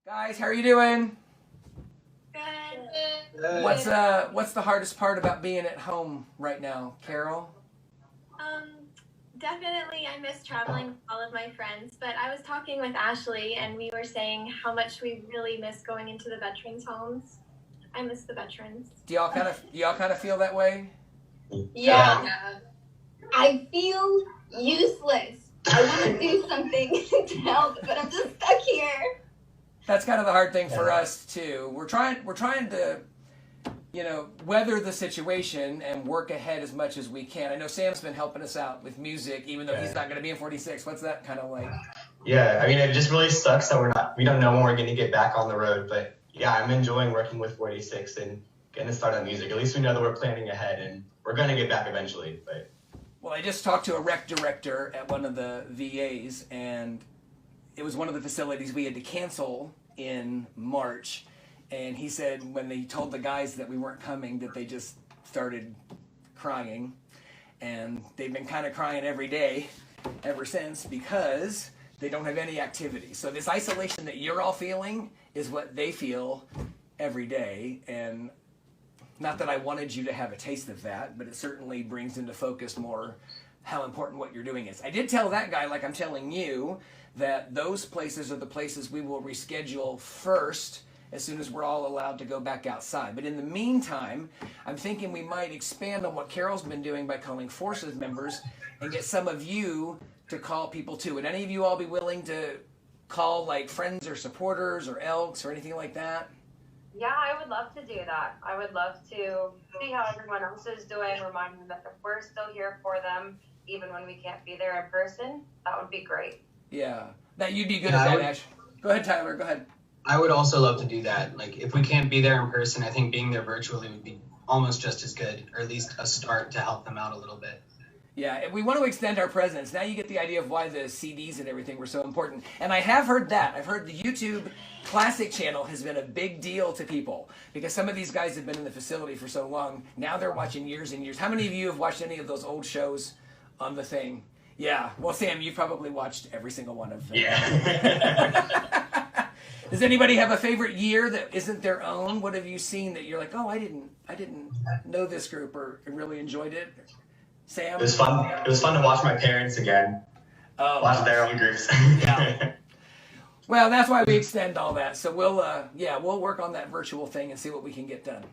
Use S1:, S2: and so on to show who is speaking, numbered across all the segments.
S1: Guys, how are you doing?
S2: Good.
S1: What's the hardest part about being at home right now, Carol?
S2: Um, Definitely I miss traveling with all of my friends, but I was talking with Ashley and we were saying how much we really miss going into the veterans' homes. I miss the veterans.
S1: Do y'all kind of feel that way?
S3: Yeah. I feel useless. I want to do something to help, but I'm just stuck here.
S1: That's kind of the hard thing for us too. We're trying to, weather the situation and work ahead as much as we can. I know Sam's been helping us out with music, even though he's not going to be in 46. What's that kind of like?
S4: Yeah, I mean, it just really sucks that we don't know when we're going to get back on the road. But yeah, I'm enjoying working with 46 and getting to start on music. At least we know that we're planning ahead and we're going to get back eventually. But
S1: Well, I just talked to a rec director at one of the VAs, and it was one of the facilities we had to cancel in March. And he said when they told the guys that we weren't coming, that they just started crying. And they've been kind of crying every day ever since because they don't have any activity. So this isolation that you're all feeling is what they feel every day. And not that I wanted you to have a taste of that, but it certainly brings into focus more how important what you're doing is. I did tell that guy, like I'm telling you, that those places are the places we will reschedule first as soon as we're all allowed to go back outside. But in the meantime, I'm thinking we might expand on what Carol's been doing by calling forces members and get some of you to call people too. Would any of you all be willing to call like friends or supporters or elks or anything like that?
S5: Yeah, I would love to do that. I would love to see how everyone else is doing, remind them that we're still here for them, even when we can't be there in person. That would be great.
S1: Yeah, that you'd be good at that, Ash. Go ahead, Tyler. Go ahead.
S6: I would also love to do that. Like, if we can't be there in person, I think being there virtually would be almost just as good, or at least a start to help them out a little bit.
S1: Yeah, we want to extend our presence. Now you get the idea of why the CDs and everything were so important. And I have heard that. I've heard the YouTube Classic channel has been a big deal to people because some of these guys have been in the facility for so long. Now they're watching years and years. How many of you have watched any of those old shows on the thing? Yeah. Well, Sam, you've probably watched every single one of them.
S4: yeah.
S1: Does anybody have a favorite year that isn't their own? What have you seen that you're like, oh, I didn't know this group or really enjoyed it? Sam?
S4: It was fun. It was fun to watch my parents again. Watch their own groups.
S1: Yeah. Well, that's why we extend all that. So we'll work on that virtual thing and see what we can get done.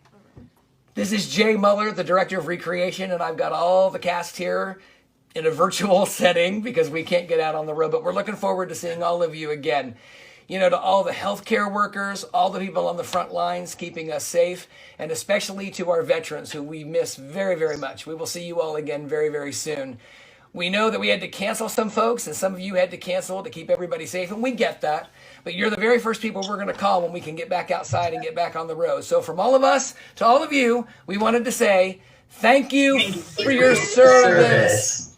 S1: This is Jay Muller, the Director of Recreation, and I've got all the cast here in a virtual setting because we can't get out on the road, but we're looking forward to seeing all of you again. You know, to all the healthcare workers, all the people on the front lines keeping us safe, and especially to our veterans who we miss very, very much. We will see you all again very, very soon. We know that we had to cancel some folks, and some of you had to cancel to keep everybody safe, and we get that. But you're the very first people we're going to call when we can get back outside and get back on the road. So from all of us to all of you, we wanted to say thank you for your service.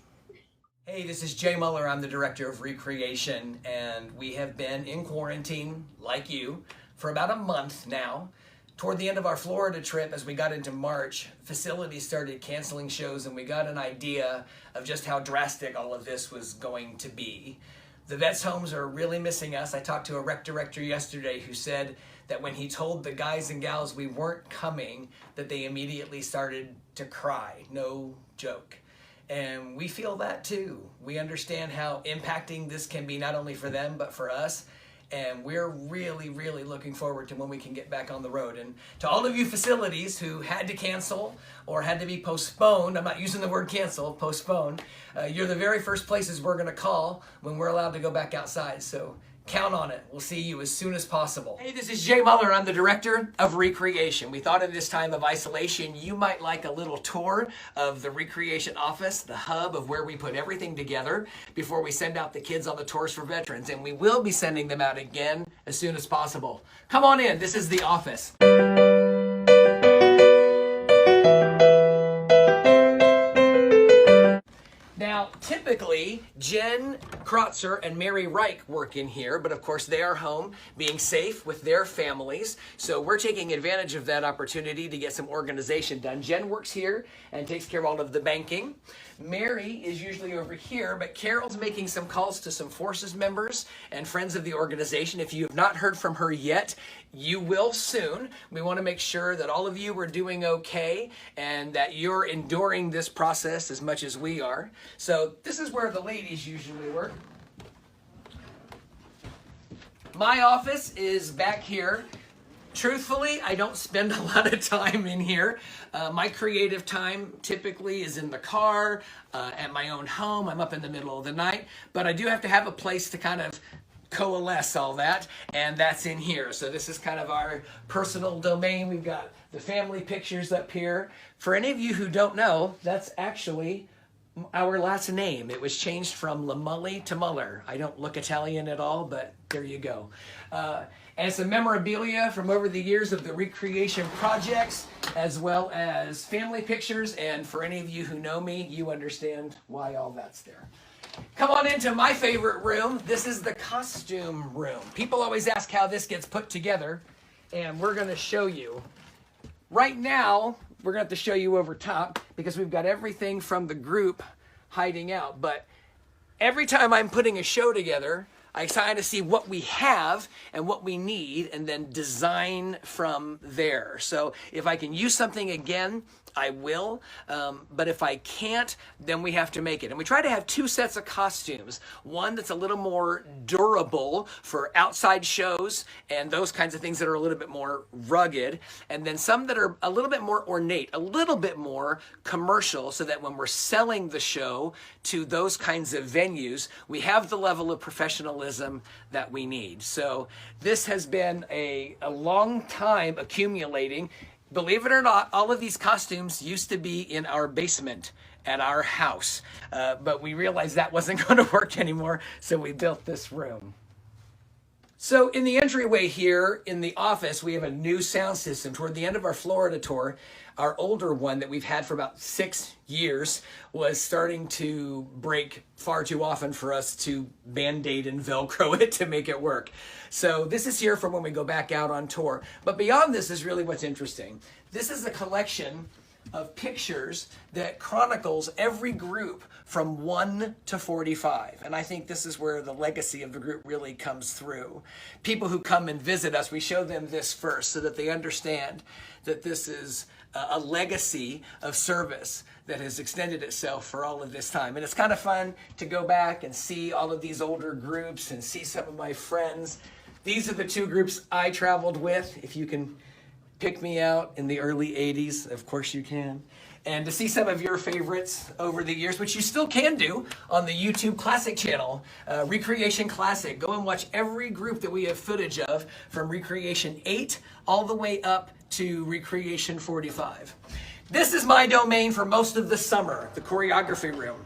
S1: Hey, this is Jay Muller. I'm the Director of Recreation, and we have been in quarantine, like you, for about a month now. Toward the end of our Florida trip, as we got into March, facilities started canceling shows, and we got an idea of just how drastic all of this was going to be. The vets' homes are really missing us. I talked to a rec director yesterday who said that when he told the guys and gals we weren't coming, that they immediately started to cry. No joke. And we feel that too. We understand how impacting this can be not only for them, but for us. And we're really, really looking forward to when we can get back on the road. And to all of you facilities who had to cancel or had to be postponed, I'm not using the word cancel, postponed, you're the very first places we're going to call when we're allowed to go back outside. So count on it. We'll see you as soon as possible. Hey, this is Jay Muller. I'm the Director of Recreation. We thought in this time of isolation, you might like a little tour of the Recreation office, the hub of where we put everything together before we send out the kids on the tours for veterans. And we will be sending them out again as soon as possible. Come on in. This is the office. Now, typically, Jen Krotzer and Mary Reich work in here, but of course they are home being safe with their families. So we're taking advantage of that opportunity to get some organization done. Jen works here and takes care of all of the banking. Mary is usually over here, but Carol's making some calls to some Forces members and friends of the organization. If you have not heard from her yet, you will soon. We want to make sure that all of you are doing okay and that you're enduring this process as much as we are. So this is where the ladies usually work. My office is back here. Truthfully, I don't spend a lot of time in here. My creative time typically is in the car, at my own home. I'm up in the middle of the night, but I do have to have a place to kind of coalesce all that, and that's in here. So this is kind of our personal domain. We've got the family pictures up here. For any of you who don't know, that's actually our last name. It was changed from Lamully to Muller. I don't look Italian at all, but there you go. And some memorabilia from over the years of the recreation projects, as well as family pictures. And for any of you who know me, you understand why all that's there. Come on into my favorite room. This is the costume room. People always ask how this gets put together, and we're going to show you. Right now, we're going to have to show you over top because we've got everything from the group hiding out. But every time I'm putting a show together, I kind of see what we have and what we need and then design from there. So if I can use something again, I will. But if I can't, then we have to make it. And we try to have two sets of costumes. One that's a little more durable for outside shows and those kinds of things that are a little bit more rugged. And then some that are a little bit more ornate, a little bit more commercial, so that when we're selling the show to those kinds of venues, we have the level of professionalism that we need. So this has been a long time accumulating. Believe it or not, all of these costumes used to be in our basement at our house, but we realized that wasn't going to work anymore, so we built this room. So in the entryway here in the office, we have a new sound system. Toward the end of our Florida tour, our older one that we've had for about 6 years was starting to break far too often for us to Band-Aid and Velcro it to make it work. So this is here for when we go back out on tour. But beyond this is really what's interesting. This is a collection of pictures that chronicles every group from 1 to 45. And I think this is where the legacy of the group really comes through. People who come and visit us, we show them this first so that they understand that this is a legacy of service that has extended itself for all of this time. And it's kind of fun to go back and see all of these older groups and see some of my friends. These are the two groups I traveled with. If you can pick me out in the early 80s, of course you can. And to see some of your favorites over the years, which you still can do on the YouTube Classic channel, Recreation Classic. Go and watch every group that we have footage of from Recreation 8 all the way up to Recreation 45. This is my domain for most of the summer, the choreography room.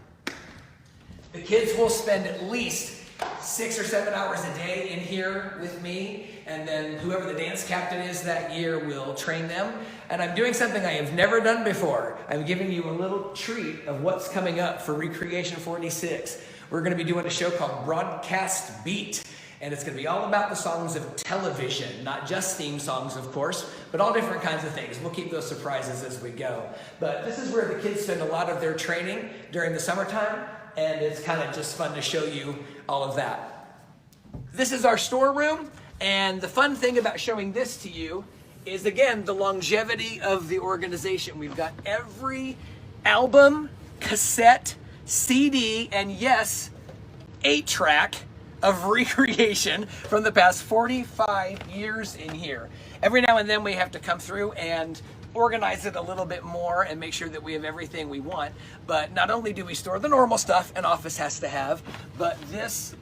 S1: The kids will spend at least 6 or 7 hours a day in here with me, and then whoever the dance captain is that year will train them. And I'm doing something I have never done before. I'm giving you a little treat of what's coming up for Recreation 46. We're going to be doing a show called Broadcast Beat, and it's going to be all about the songs of television, not just theme songs, of course, but all different kinds of things. We'll keep those surprises as we go. But this is where the kids spend a lot of their training during the summertime, and it's kind of just fun to show you all of that. This is our storeroom, and the fun thing about showing this to you is, again, the longevity of the organization. We've got every album, cassette, CD, and yes, 8-track of Recreation from the past 45 years in here. Every now and then we have to come through and organize it a little bit more and make sure that we have everything we want. But not only do we store the normal stuff an office has to have, but this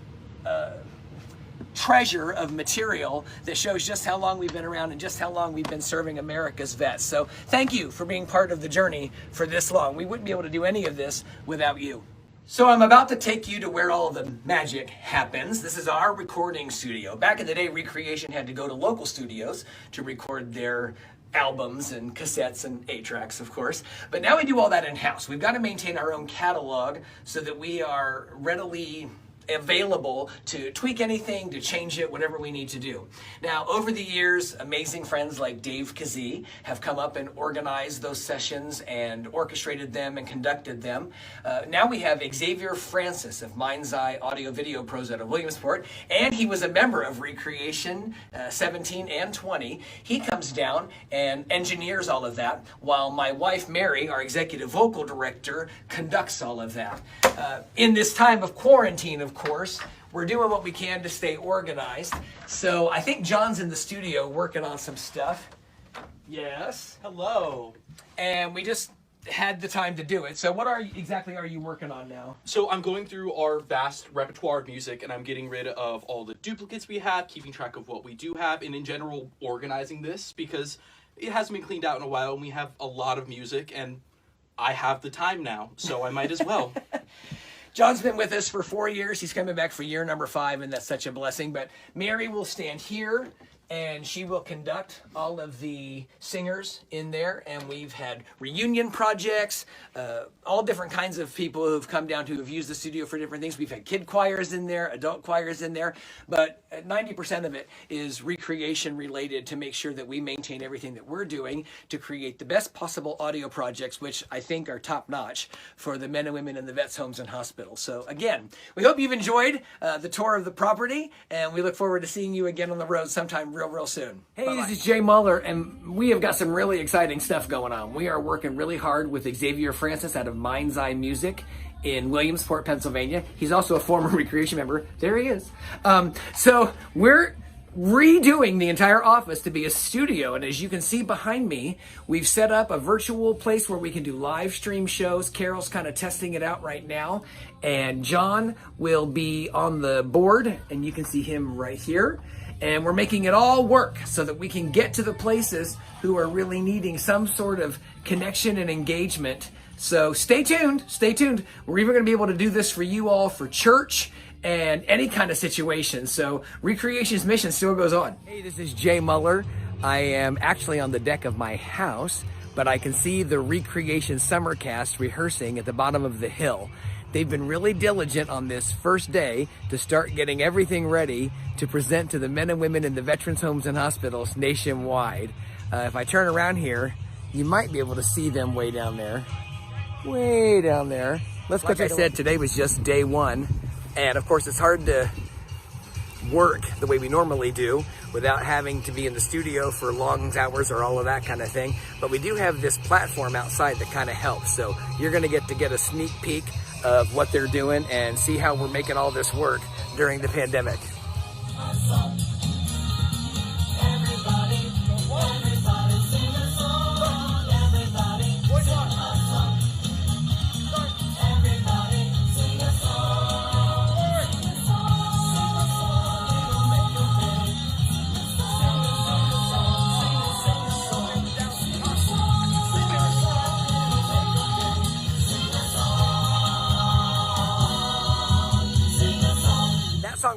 S1: treasure of material that shows just how long we've been around and just how long we've been serving America's vets. So thank you for being part of the journey for this long. We wouldn't be able to do any of this without you. So I'm about to take you to where all the magic happens. This is our recording studio. Back in the day, Recreation had to go to local studios to record their albums and cassettes and 8-tracks, of course. But now we do all that in-house. We've got to maintain our own catalog so that we are readily available to tweak anything, to change it, whatever we need to do. Now, over the years, amazing friends like Dave Kazee have come up and organized those sessions and orchestrated them and conducted them. Now we have Xavier Francis of Mind's Eye Audio Video Pros out of Williamsport, and he was a member of Recreation 17 and 20. He comes down and engineers all of that, while my wife Mary, our executive vocal director, conducts all of that. In this time of quarantine, of course, we're doing what we can to stay organized. So I think John's in the studio working on some stuff. Yes.
S7: Hello.
S1: And we just had the time to do it. So what exactly are you working on now?
S7: So I'm going through our vast repertoire of music, and I'm getting rid of all the duplicates we have, keeping track of what we do have, and in general organizing this because it hasn't been cleaned out in a while, and we have a lot of music, and I have the time now, so I might as well.
S1: John's been with us for 4 years. He's coming back for year number 5, and that's such a blessing. But Mary will stand here, and she will conduct all of the singers in there. And we've had reunion projects, all different kinds of people who've come down who have used the studio for different things. We've had kid choirs in there, adult choirs in there, but 90% of it is recreation related to make sure that we maintain everything that we're doing to create the best possible audio projects, which I think are top notch for the men and women in the vets' homes and hospitals. So again, we hope you've enjoyed the tour of the property, and we look forward to seeing you again on the road sometime real soon. Hey, Bye-bye. This is Jay Muller, and we have got some really exciting stuff going on. We are working really hard with Xavier Francis out of Mind's Eye Music in Williamsport, Pennsylvania. He's also a former Recreation member. There he is. So we're redoing the entire office to be a studio, and as you can see behind me, we've set up a virtual place where we can do live stream shows. Carol's kind of testing it out right now, and John will be on the board, and you can see him right here. And we're making it all work so that we can get to the places who are really needing some sort of connection and engagement. So stay tuned, stay tuned. We're even going to be able to do this for you all for church and any kind of situation. So Recreation's mission still goes on. Hey, this is Jay Muller. I am actually on the deck of my house, but I can see the Recreation Summercast rehearsing at the bottom of the hill. They've been really diligent on this first day to start getting everything ready to present to the men and women in the veterans' homes and hospitals nationwide. If I turn around here, you might be able to see them way down there. Way down there. Like I said, today was just day 1. And of course, it's hard to work the way we normally do without having to be in the studio for long hours or all of that kind of thing. But we do have this platform outside that kind of helps. So you're going to get a sneak peek of what they're doing and see how we're making all this work during the pandemic.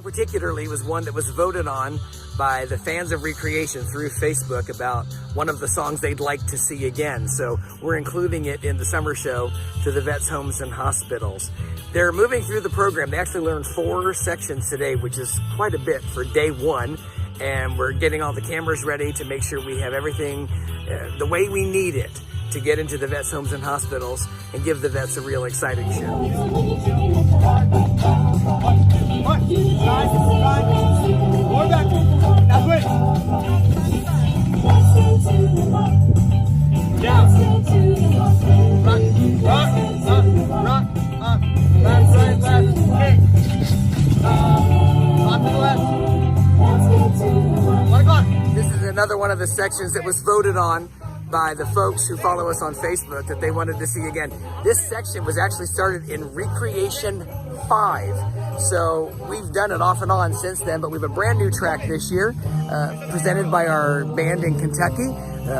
S1: Particularly was one that was voted on by the fans of Recreation through Facebook about one of the songs they'd like to see again. So we're including it in the summer show to the vets' homes and hospitals. They're moving through the program. They actually learned 4 sections today, which is quite a bit for day 1. And we're getting all the cameras ready to make sure we have everything the way we need it to get into the vets' homes and hospitals and give the vets a real exciting show. This is another one of the sections that was voted on by the folks who follow us on Facebook that they wanted to see again. This section was actually started in Recreation 5. So we've done it off and on since then, but we have a brand new track this year presented by our band in Kentucky.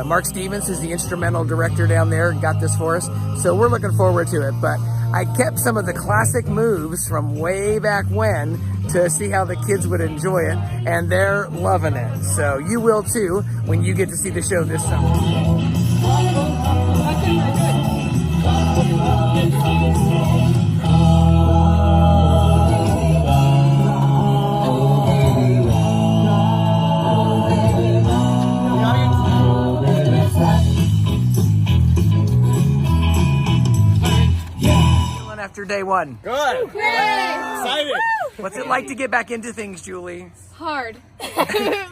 S1: Mark Stevens is the instrumental director down there, got this for us. So we're looking forward to it. But I kept some of the classic moves from way back when to see how the kids would enjoy it, and they're loving it. So you will too when you get to see the show this summer. after day one?
S8: Good. Excited.
S1: What's it like to get back into things, Julie?
S9: Hard.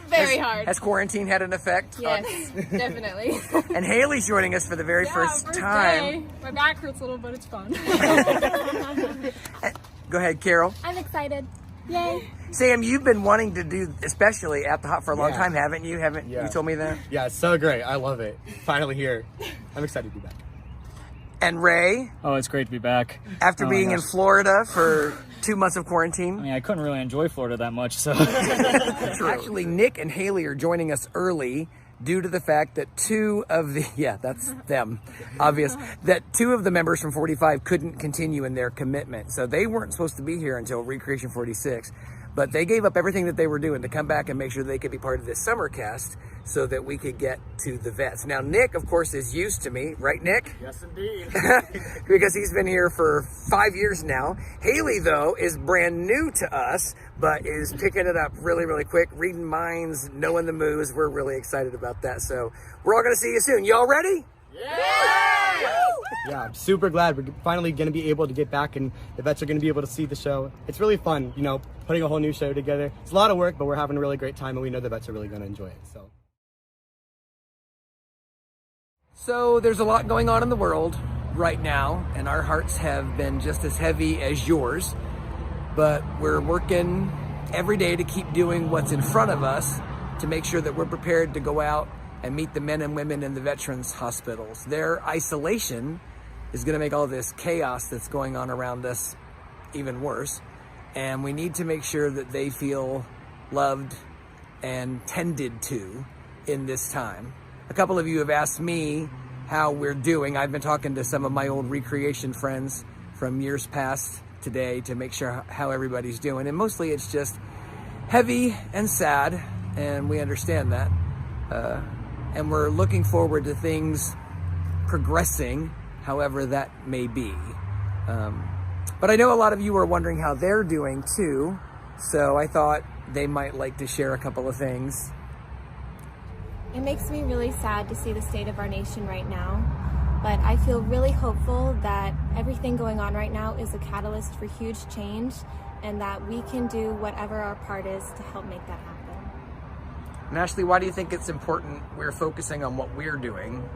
S9: Very hard.
S1: Has quarantine had an effect?
S9: Yes, definitely.
S1: And Haley's joining us for the very first time.
S9: Day. My back hurts a little, but it's fun.
S1: Go ahead, Carol.
S9: I'm excited. Yay.
S1: Sam, you've been wanting to do, especially at the Hop for a long time, haven't you?
S8: Yeah.
S1: You told me that?
S8: Yeah, it's so great. I love it. Finally here. I'm excited to be back.
S1: And Ray,
S10: Oh, it's great to be back.
S1: after
S10: Oh my
S1: being in
S10: gosh.
S1: Florida for 2 months of
S10: I
S1: quarantine.
S10: mean, I couldn't really enjoy Florida that much, so.
S1: Actually, Nick and Haley are joining us early due to the fact that two of the, yeah, that's them, obvious, that two of the members from 45 couldn't continue in their commitment. So they weren't supposed to be here until Recreation 46. But they gave up everything that they were doing to come back and make sure they could be part of this summer cast so that we could get to the vets. Now, Nick, of course, is used to me, right, Nick?
S8: Yes, indeed.
S1: Because he's been here for 5 years now. Haley, though, is brand new to us, but is picking it up really, really quick, reading minds, knowing the moves. We're really excited about that. So we're all going to see you soon. Y'all ready?
S8: Yeah, I'm super glad we're finally going to be able to get back and the vets are going to be able to see the show. It's really fun, you know, putting a whole new show together. It's a lot of work, but we're having a really great time and we know the vets are really going to enjoy it.
S1: So there's a lot going on in the world right now, and our hearts have been just as heavy as yours. But we're working every day to keep doing what's in front of us to make sure that we're prepared to go out and meet the men and women in the veterans hospitals. Their isolation is going to make all this chaos that's going on around us even worse. And we need to make sure that they feel loved and tended to in this time. A couple of you have asked me how we're doing. I've been talking to some of my old recreation friends from years past today to make sure how everybody's doing. And mostly it's just heavy and sad, and we understand that. And we're looking forward to things progressing, however that may be. But I know a lot of you are wondering how they're doing too, so I thought they might like to share a couple of things.
S11: It makes me really sad to see the state of our nation right now, but I feel really hopeful that everything going on right now is a catalyst for huge change and that we can do whatever our part is to help make that happen.
S1: And Ashley, why do you think it's important we're focusing on what we're doing?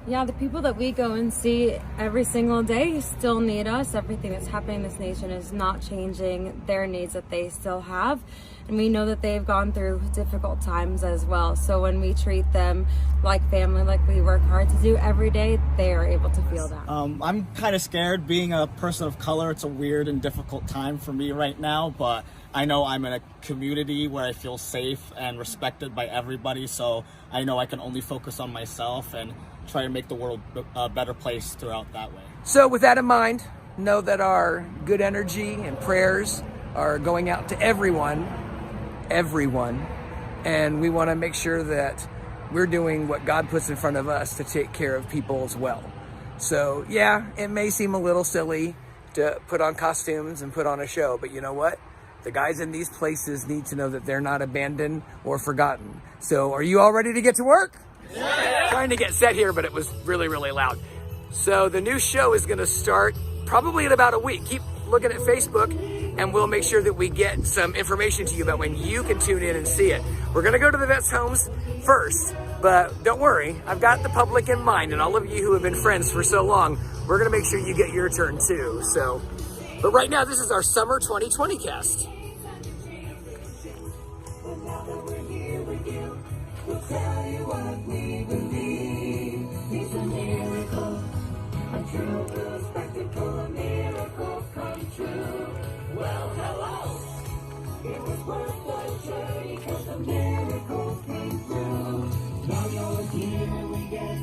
S12: Yeah, the people that we go and see every single day still need us. Everything that's happening in this nation is not changing their needs that they still have. And we know that they've gone through difficult times as well. So when we treat them like family, like we work hard to do every day, they are able to feel that.
S13: I'm kind of scared. Being a person of color, it's a weird and difficult time for me right now, but I know I'm in a community where I feel safe and respected by everybody, so I know I can only focus on myself and try to make the world a better place throughout that way.
S1: So with that in mind, know that our good energy and prayers are going out to everyone, and we want to make sure that we're doing what God puts in front of us to take care of people as well. So yeah, it may seem a little silly to put on costumes and put on a show, but you know what? The guys in these places need to know that they're not abandoned or forgotten. So are you all ready to get to work? Yeah. Trying to get set here, but it was really, really loud. So the new show is going to start probably in about a week. Keep looking at Facebook and we'll make sure that we get some information to you about when you can tune in and see it. We're going to go to the vets' homes first, but don't worry, I've got the public in mind, and all of you who have been friends for so long, we're going to make sure you get your turn too. So, but right now, this is our summer 2020 cast.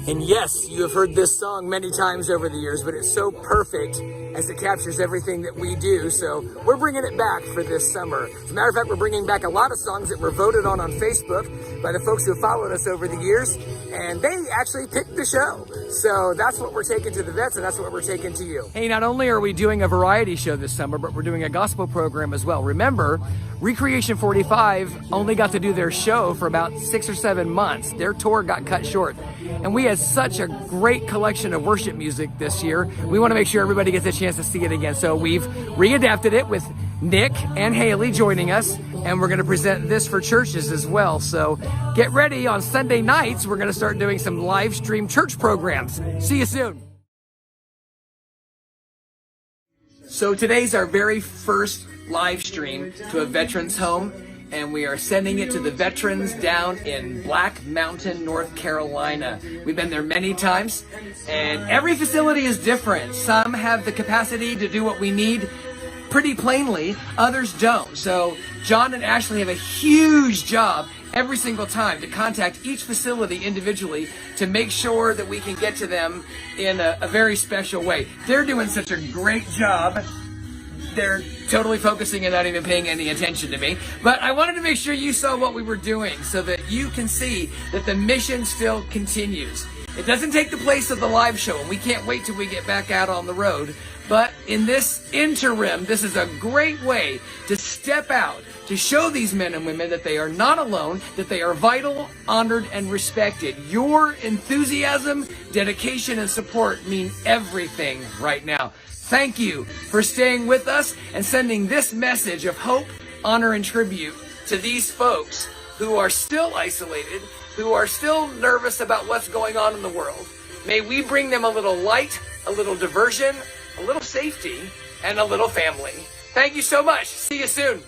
S1: And yes, you have heard this song many times over the years, but it's so perfect as it captures everything that we do. So we're bringing it back for this summer. As a matter of fact, we're bringing back a lot of songs that were voted on Facebook by the folks who have followed us over the years, and they actually picked the show. So that's what we're taking to the vets, and that's what we're taking to you. Hey, not only are we doing a variety show this summer, but we're doing a gospel program as well. Remember, Recreation 45 only got to do their show for about 6 or 7 months. Their tour got cut that short. And we had such a great collection of worship music this year. We want to make sure everybody gets a chance to see it again. So we've readapted it with Nick and Haley joining us, and we're going to present this for churches as well. So get ready. On Sunday nights, we're going to start doing some live stream church programs. See you soon. So today's our very first live stream to a veterans home, and we are sending it to the veterans down in Black Mountain, North Carolina. We've been there many times, and every facility is different. Some have the capacity to do what we need pretty plainly, others don't. So John and Ashley have a huge job every single time to contact each facility individually to make sure that we can get to them in a very special way. They're doing such a great job. They're totally focusing and not even paying any attention to me. But I wanted to make sure you saw what we were doing so that you can see that the mission still continues. It doesn't take the place of the live show, and we can't wait till we get back out on the road. But in this interim, this is a great way to step out, to show these men and women that they are not alone, that they are vital, honored, and respected. Your enthusiasm, dedication, and support mean everything right now. Thank you for staying with us and sending this message of hope, honor, and tribute to these folks who are still isolated, who are still nervous about what's going on in the world. May we bring them a little light, a little diversion, a little safety, and a little family. Thank you so much. See you soon.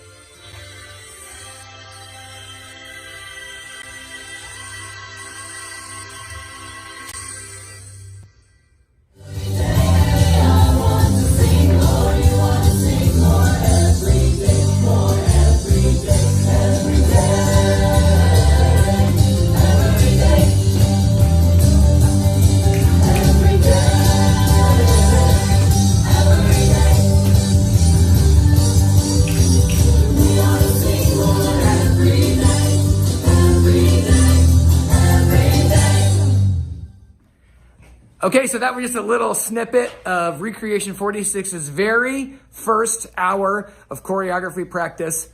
S1: Okay, so that was just a little snippet of Recreation 46's very first hour of choreography practice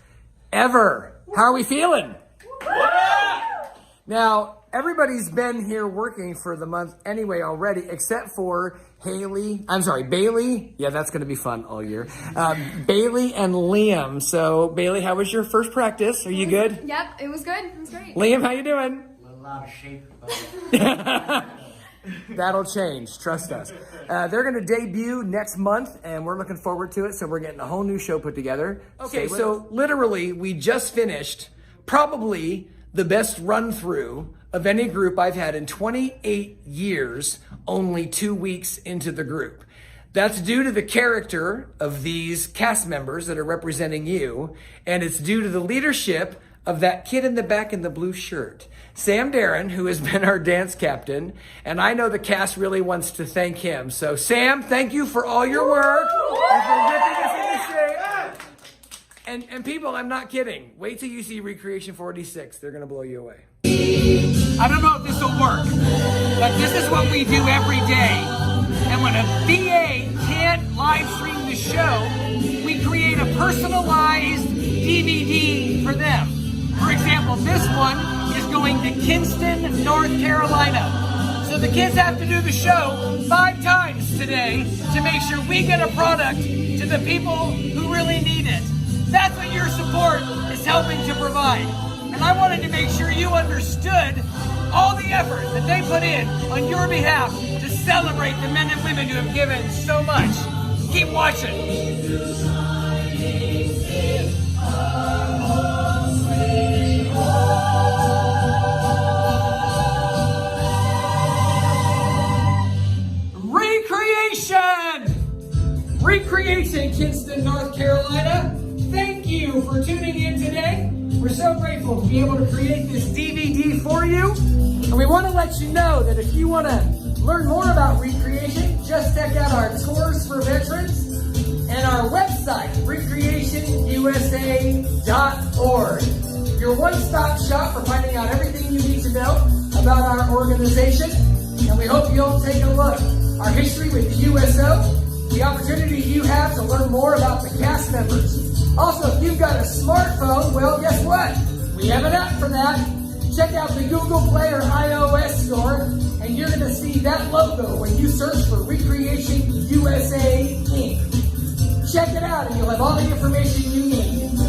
S1: ever. How are we feeling? Now, everybody's been here working for the month anyway already, except for Bailey. Yeah, that's going to be fun all year. Bailey and Liam. So, Bailey, how was your first practice? Are you good?
S9: Yep, it was good. It was great.
S1: Liam, how you doing?
S14: A little out of shape, but...
S1: That'll change, trust us. They're going to debut next month, and we're looking forward to it, so we're getting a whole new show put together. Okay, so literally, we just finished probably the best run-through of any group I've had in 28 years, only 2 weeks into the group. That's due to the character of these cast members that are representing you, and it's due to the leadership of that kid in the back in the blue shirt. Sam Darren, who has been our dance captain, and I know the cast really wants to thank him. So Sam, thank you for all your work and for whipping us into shape. And people, I'm not kidding. Wait till you see Recreation 46. They're going to blow you away. I don't know if this will work, but this is what we do every day. And when a VA can't live stream the show, we create a personalized DVD for them. For example, this one is going to Kinston, North Carolina. So the kids have to do the show 5 times today to make sure we get a product to the people who really need it. That's what your support is helping to provide. And I wanted to make sure you understood all the effort that they put in on your behalf to celebrate the men and women who have given so much. Keep watching. Recreation, Kinston, North Carolina. Thank you for tuning in today. We're so grateful to be able to create this DVD for you. And we want to let you know that if you want to learn more about Recreation, just check out our Tours for Veterans and our website, recreationusa.org. Your one-stop shop for finding out everything you need to know about our organization. And we hope you'll take a look. Our history with the USO, the opportunity you have to learn more about the cast members. Also, if you've got a smartphone, well, guess what? We have an app for that. check out the Google Play or iOS store, and you're going to see that logo when you search for Recreation USA Inc. Check it out, and you'll have all the information you need.